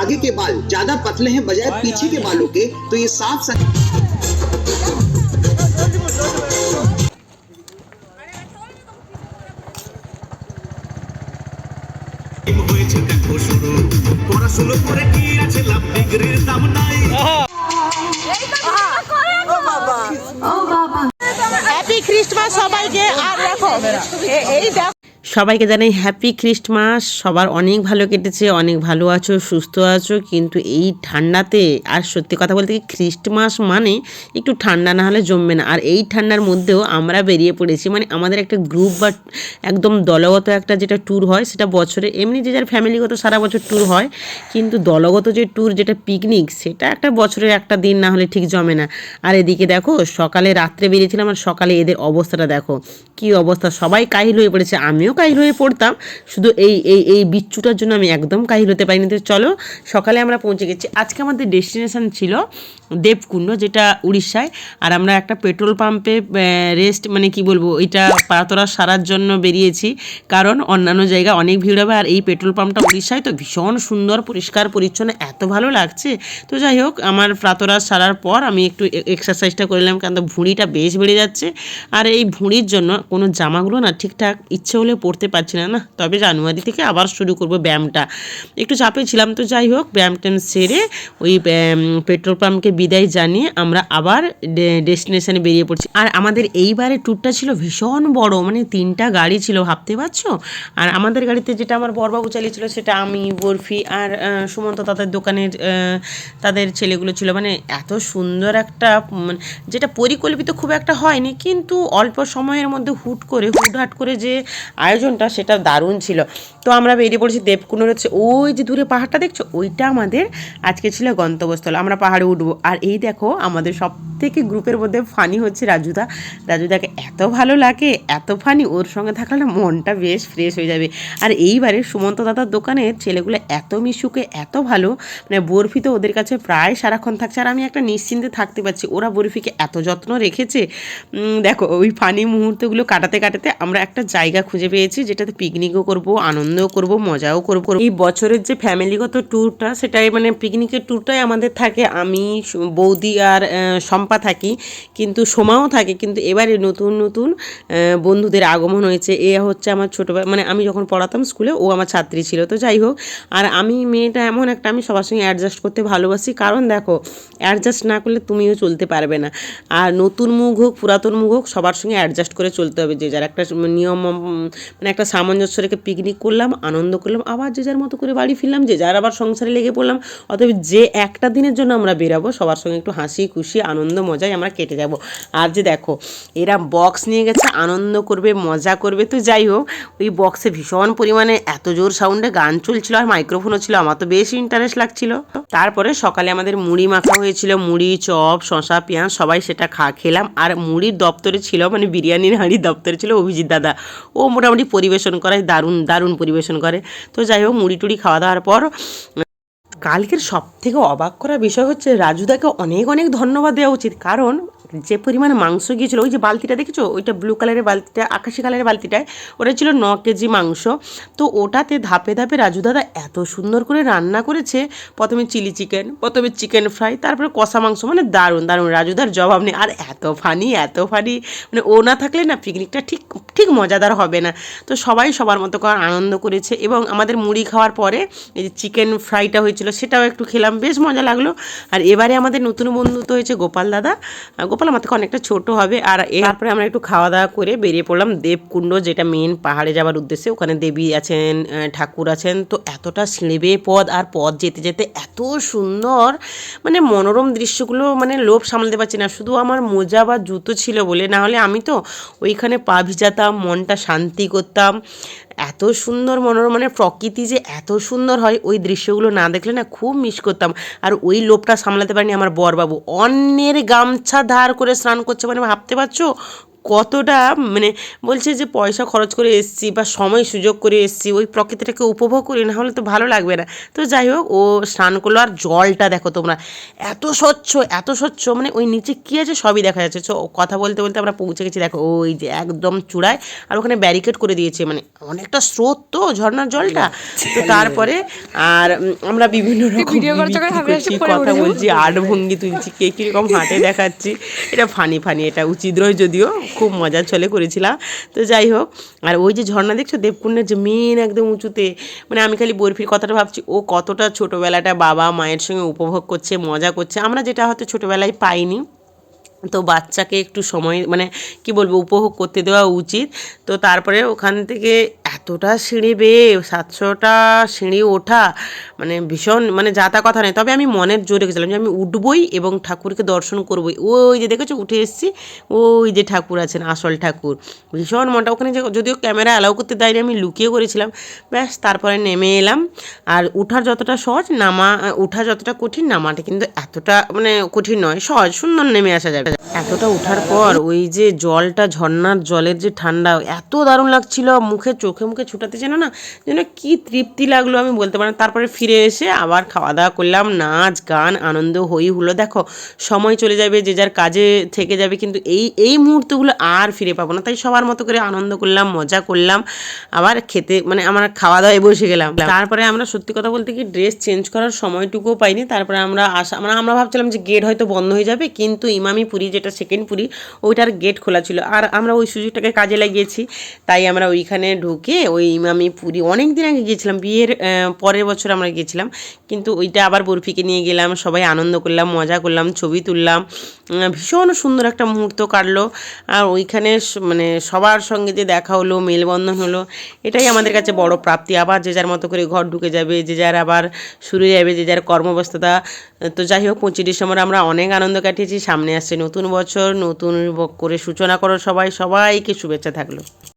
आगे के बाल ज्यादा पतले हैं बजाय पीछे के बालों के, तो ये साफ পড়াশুনো করে কি আছে লাভ, ডিগ্রির দাম নাই। হ্যাপি ক্রিসমাস সবাইকে। আর দেখো এই সবাইকে জানাই হ্যাপি ক্রিসমাস। সবার অনেক ভালো কেটেছে, অনেক ভালো আছো, সুস্থ আছো। কিন্তু এই ঠান্ডাতে আর সত্যি কথা বলতে কি ক্রিসমাস মানে একটু ঠান্ডা না হলে জমবে না। আর এই ঠান্ডার মধ্যেও আমরা বেরিয়ে পড়েছি, মানে আমাদের একটা গ্রুপ বা একদম দলগত একটা যেটা ট্যুর হয় সেটা বছরে, এমনি যে যার ফ্যামিলিগত সারা বছর ট্যুর হয়, কিন্তু দলগত যে ট্যুর যেটা পিকনিক সেটা একটা বছরের একটা দিন না হলে ঠিক জমে না। আর এদিকে দেখো সকালে রাত্রে বেরিয়েছিলাম আর সকালে এদের অবস্থাটা দেখো কি অবস্থা, সবাই কাহিল হয়ে পড়েছে, আমিও কাহিল হয়ে পড়তাম, শুধু এই বিচ্ছুটার জন্য আমি একদম কাহিল হতে পারিনি। তো চলো সকালে আমরা পৌঁছে গেছি। আজকে আমাদের ডেস্টিনেশন ছিল দেবকুণ্ড, যেটা উড়িষ্যায়। আর আমরা একটা পেট্রোল পাম্পে রেস্ট, মানে কি বলবো, এটা পাতরা সারার জন্য বেরিয়েছি, কারণ অন্যান্য জায়গায় অনেক ভিড় হবে। আর এই পেট্রোল পাম্পটা উড়িষ্যায় তো ভীষণ সুন্দর, পরিষ্কার পরিচ্ছন্ন, এত ভালো লাগছে। তো যাই হোক, আমার প্রাতরাশ সারার পর আমি একটু এক্সারসাইজটা করলাম, কারণ ভুঁড়িটা বেশ বেড়ে যাচ্ছে। আর এই ভুঁড়ির জন্য কোনো জামাগুলো না ঠিকঠাক ইচ্ছে হলে পরতে পারছি না। তবে জানুয়ারি থেকে আবার শুরু করবো ব্যায়ামটা, একটু চাপে ছিলাম। তো যাই হোক, ব্যায়াম ট্যাম সেরে ওই পেট্রোল পাম্পকে বিদায় জানিয়ে আমরা আবার ডেস্টিনেশনে বেরিয়ে পড়ছি। আর আমাদের এইবারে ট্যুরটা ছিল ভীষণ বড়, মানে 3টা গাড়ি ছিল, ভাবতে পারছো। আর আমাদের গাড়িতে যেটা আমার বড়বাবু চালিয়েছিল সেটা আমি, বরফি আর সুমন্ত তাদের দোকানের তাদের ছেলেগুলো ছিল। মানে এত সুন্দর একটা, যেটা পরিকল্পিত খুব একটা হয়নি, কিন্তু অল্প সময়ের মধ্যে হুটহাট করে যে আয়োজনটা সেটা দারুণ ছিল। তো আমরা বেরিয়ে পড়েছি দেবকুণ্ডের হচ্ছে ওই যে দূরে পাহাড়টা দেখছো, ওইটা আমাদের আজকে ছিল গন্তব্যস্থল। আমরা পাহাড়ে উঠবো। আর এই দেখো আমাদের সব থেকে গ্রুপের মধ্যে ফানি হচ্ছে রাজুদাকে এত ভালো লাগে, এত ফানি, ওর সঙ্গে থাকলে না মনটা বেশ ফ্রেশ হয়ে যাবে। আর এইবারে সুমন্ত দাদার দোকানের ছেলেগুলো এত মিশুকে, এত ভালো, মানে বরফি তো ওদের কাছে প্রায় সারাক্ষণ থাকছে। আর আমি একটা নিশ্চিন্তে থাকতে পারছি, ওরা বরফিকে এত যত্ন রেখেছে। দেখো ওই ফানি মুহূর্তগুলো কাটাতে কাটাতে আমরা একটা জায়গা খুঁজে পেয়েছি, যেটাতে পিকনিকও করব, আনন্দও করব, মজাও করব। এই বছরের যে ফ্যামিলিগত ট্যুরটা, সেটাই মানে পিকনিকের ট্যুরটাই আমাদের থাকে। আমি, বৌদি আর শম্পা থাকি, কিন্তু সোমাও থাকে। কিন্তু এবারে নতুন নতুন বন্ধুদের আগমন হয়েছে। এ হচ্ছে আমার ছোটোবেলা, মানে আমি যখন পড়াতাম স্কুলে ও আমার ছাত্রী ছিল। তো যাই হোক, আর আমি মেয়েটা এমন একটা, আমি সবার সঙ্গে অ্যাডজাস্ট করতে ভালোবাসি, কারণ দেখো অ্যাডজাস্ট না করলে তুমিও চলতে পারবে না। আর নতুন মুখ হোক পুরাতন মুখ হোক, সবার সঙ্গে অ্যাডজাস্ট করে চলতে হবে। যে যার একটা নিয়ম, মানে একটা সামঞ্জস্য রেখে পিকনিক করলাম, আনন্দ করলাম, আবার যে যার মতো করে বাড়ি ফিরলাম, যে যার আবার সংসারে লেগে পড়লাম। অতএব যে একটা দিনের জন্য আমরা বেরাবো, সবার সঙ্গে একটু হাসি খুশি আনন্দ মজায় আমরা কেটে যাব। আর যে দেখো এরা বক্স নিয়ে গেছে, আনন্দ করবে, মজা করবে। তো যাই হোক, ওই বক্সে ভীষণ পরিমাণে এত জোর সাউন্ডে গান চলছিল, আর মাইক্রোফোনও ছিল, আমার তো বেশ ইন্টারেস্ট লাগছিল। তারপরে সকালে আমাদের মুড়ি মাখা হয়েছিল, মুড়ি, চপ, শশা, পেঁয়াজ, সবাই সেটা খেলাম। আর মুড়ির দপ্তরে ছিল, মানে বিরিয়ানির হাঁড়ির দপ্তরে ছিল অভিজিৎ দাদা। ও মোটামুটি পরিবেশন করে, দারুণ পরিবেশন করে। তো যাই হোক, মুড়ি টুড়ি খাওয়া দাওয়ার পর কালকের সব থেকে অবাক করা বিষয় হচ্ছে, রাজুদাকে অনেক অনেক ধন্যবাদ দেওয়া উচিত, কারণ যে পরিমাণে মাংস গিয়েছিলো, ওই যে বালতিটা দেখেছো, ওইটা ব্লু কালারের বালতিটা, আকাশি কালারের বালতিটায়, ওটা ছিল 9 কেজি মাংস। তো ওটাতে ধাপে ধাপে রাজু দাদা এত সুন্দর করে রান্না করেছে। প্রথমে চিলি চিকেন, প্রথমে চিকেন ফ্রাই, তারপরে কষা মাংস, মানে দারুণ রাজুদার জবাব নেই। আর এত ফানি, মানে ও না থাকলে না পিকনিকটা ঠিক মজাদার হবে না। তো সবাই সবার মতো করে আনন্দ করেছে। এবং আমাদের মুড়ি খাওয়ার পরে এই যে চিকেন ফ্রাইটা হয়েছিল, সেটাও একটু খেলাম, বেশ মজা লাগলো। আর এবারে আমাদের নতুন বন্ধুত্ব হয়েছে গোপাল দাদা। গোপাল আমার থেকে অনেকটা ছোট হবে। আর এরপরে আমরা একটু খাওয়া দাওয়া করে বেরিয়ে পড়লাম দেবকুণ্ড, যেটা মেন পাহাড়ে যাওয়ার উদ্দেশ্যে। ওখানে দেবী আছেন, ঠাকুর আছেন। তো এতটা সিঁড়ি বেয়ে পথ, আর পথ যেতে যেতে এত সুন্দর, মানে মনোরম দৃশ্যগুলো, মানে লোভ সামলাতে পারছি না। শুধু আমার মোজা বা জুতো ছিল বলে, না হলে আমি তো ওইখানে পা ভিজাতাম, মনটা শান্তি করতাম। এত সুন্দর মনোরম, মানে প্রকৃতি যে এত সুন্দর হয়, ওই দৃশ্যগুলো না দেখলে না খুব মিস করতাম। আর ওই লোভটা সামলাতে পারিনি আমার বরবাবু, অন্যের গামছা ধার করে স্নান করছে, মানে ভাবতে পারছো কতটা মানে বলছে যে পয়সা খরচ করে এসেছি বা সময় সুযোগ করে এসেছি, ওই প্রকৃতিটাকে উপভোগ করি, না হলে তো ভালো লাগবে না। তো যাই হোক, ও স্নান করলো। আর জলটা দেখো তোমরা, এত স্বচ্ছ, মানে ওই নিচে কী আছে সবই দেখা যাচ্ছে। তো কথা বলতে বলতে আমরা পৌঁছে গেছি, দেখো ওই যে একদম চূড়ায়। আর ওখানে ব্যারিকেড করে দিয়েছে, মানে অনেকটা স্রোত তো ঝর্ণার জলটা। তো তারপরে আর আমরা বিভিন্ন রকম করছি, কথা বলছি, আট ভঙ্গি তুলছি, কে কীরকম হাঁটে দেখাচ্ছি। এটা ফানি, এটা উচিত রয়, যদিও খুব মজার ছলে করেছিলাম। তো যাই হোক, আর ওই যে ঝর্ণা দেখছো দেবকুণ্ডের যে মেন একদম উঁচুতে, মানে আমি খালি বরফির কথাটা ভাবছি, ও কতটা ছোটোবেলাটা বাবা মায়ের সঙ্গে উপভোগ করছে, মজা করছে, আমরা যেটা হয়তো ছোটোবেলায় পাইনি। তো বাচ্চাকে একটু সময় মানে কি বলবো উপভোগ করতে দেওয়া উচিত। তো তারপরে ওখান থেকে এতটা সিঁড়ি বেয়ে 700টা সিঁড়ি ওঠা, মানে ভীষণ মানে যাতা কথা নেই। তবে আমি মনের জোরে গেছিলাম যে আমি উঠবই এবং ঠাকুরকে দর্শন করবই। ওই যে দেখেছো উঠে এসেছি, ওই যে ঠাকুর আছেন, আসল ঠাকুর। ভীষণ মনটা ওখানে যে, যদিও ক্যামেরা অ্যালাউ করতে দেয়নি, আমি লুকিয়ে করেছিলাম। ব্যাস তারপরে নেমে এলাম। আর উঠার যতটা সহজ, উঠা যতটা কঠিন, নামাটা কিন্তু এতটা মানে কঠিন নয়, সহজ সুন্দর নেমে আসা যাবে। এতটা ওঠার পর ওই যে জলটা, ঝর্ণার জলের যে ঠান্ডা, এত দারুণ লাগছিল, চোখে মুখে ছুটাতে যেন না, যেন কি তৃপ্তি লাগলো আমি বলতে পারি না। তারপরে ফিরে এসে আবার খাওয়া দাওয়া করলাম, নাচ গান আনন্দ হই হুলো। দেখো সময় চলে যাবে, যে যার কাজে থেকে যাবে, কিন্তু এই মুহূর্তগুলো আর ফিরে পাবো না। তাই সবার মতো করে আনন্দ করলাম, মজা করলাম, আবার খেতে মানে আমার খাওয়া দাওয়ায় বসে গেলাম। তারপরে আমরা সত্যি কথা বলতে কি ড্রেস চেঞ্জ করার সময়টুকুও পাইনি। তারপরে আমরা ভাবছিলাম যে গেট হয়তো বন্ধ হয়ে যাবে, কিন্তু ইমামি পুরী, যেটা সেকেন্ড পুরী, ওইটার গেট খোলা ছিল। আর আমরা ওই সুযোগটাকে কাজে লাগিয়েছি, তাই আমরা ওইখানে ঢুকে ওই ইমামি পুরী অনেক দিন আগে গিয়েছিলাম, বিয়ের পরের বছর আমরা গিয়েছিলাম, কিন্তু ওইটা আবার বরফিকে নিয়ে গেলাম, সবাই আনন্দ করলাম, মজা করলাম, ছবি তুললাম, ভীষণ সুন্দর একটা মুহূর্ত কাটলো। আর ওইখানে মানে সবার সঙ্গে যে দেখা হলো, মেলবন্ধন হলো, এটাই আমাদের কাছে বড় প্রাপ্তি। আবার যে যার মতো করে ঘর ঢুকে যাবে, যে যার আবার শুরু যাবে যে যার কর্মব্যস্ততা। তো যাই হোক, 25 ডিসেম্বর আমরা অনেক আনন্দ কাটিয়েছি। সামনে আসছে নতুন বছর, নতুন করে সূচনা করো সবাইকে শুভেচ্ছা থাকলো।